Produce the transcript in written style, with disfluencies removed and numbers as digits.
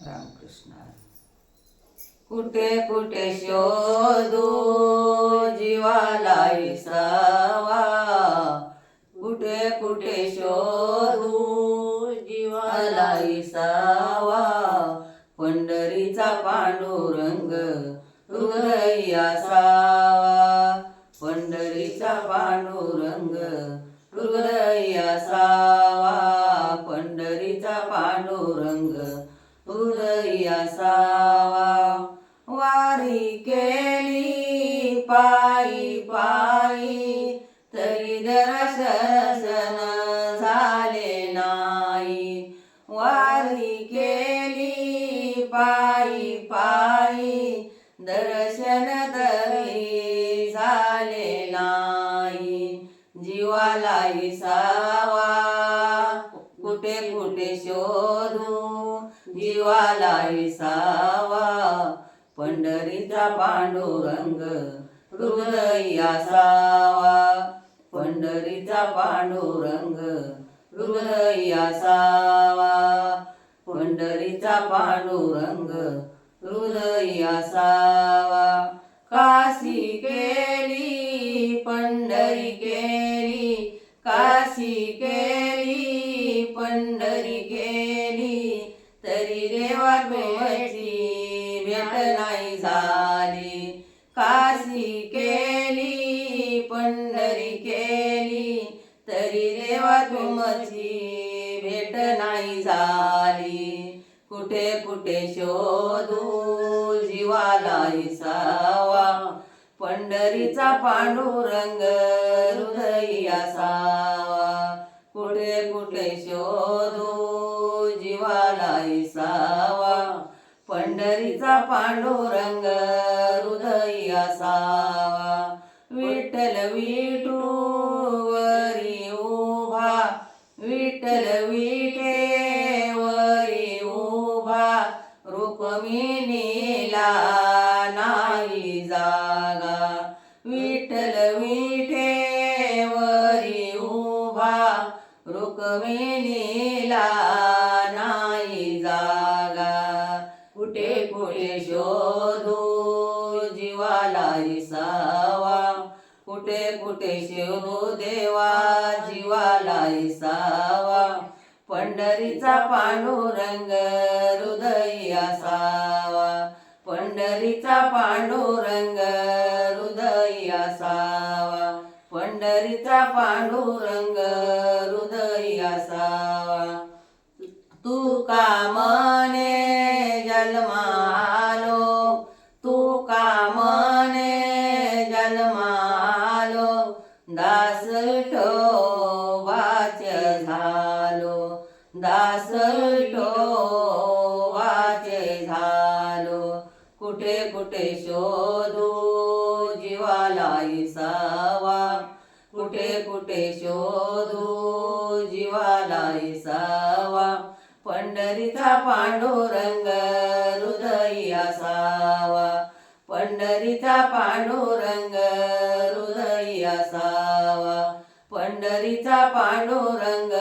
रामकृष्ण. कुठे कुठे शोधू जीवाला विसावा, कुठे कुठे शोधू जीवाला विसावा. पंढरीचा पांडुरंग हृदयी असावा, पंढरीचा पांडुरंग हृदयी असावा. पंढरीचा पांडुरंग हृदयी असावा. वारी केली पायी पायी तरी दर्शन झाले नाही. वारी केली पायी पायी दर्शन तरी झाले नाही. जीवाला विसावा कुठे कुठे शोधू जीवाला विसावा. पंढरीचा पांडुरंग हृदयी असावा, पंढरीचा पांडुरंग हृदयी असावा. पंढरीचा पांडुरंग हृदयी असावा. काशी केली पंढरी केली, काशी केली पंढरी केली तरी देवा तुमची भेट नाही झाली. काशी केली पंढरी केली तरी देवा तुमची भेट नाही झाली. कुठे कुठे शोधू जीवाला विसावा. पंढरीचा पांडुरंग हृदयी असावा. कुठे कुठे शोधू जीवाला विसावा. पंढरीचा पांडुरंग हृदयी असावा. विठ्ठल विठूवरी उभा, विठ्ठल विठेवरी उभा. रुक्मिणीला नाही जागा, विठ्ठल विठेवरी उभा. रुक्मिणीला नाही जागा. कुठे कुठे शोधू जीवाला विसावा. कुठे कुठे शोधू देवा जीवाला विसावा. पंढरीचा पांडुरंग हृदयी असावा, पंढरीचा पांडुरंग हृदयी असावा. पंढरीचा पांडुरंग हृदयी असावा. तुका म्हणे जन्मा आलो, तुका म्हणे जन्मा आलो. दास विठोबाचे झालो, दास विठोबाचे झालो. कुठे कुठे शोधू जीवाला विसावा. कुठे कुठे शोधू जीवाला विसावा. पंढरीचा पांडुरंग हृदयी असावा, पंढरीचा पांडुरंग हृदयी असावा. पंढरीचा पांडुरंग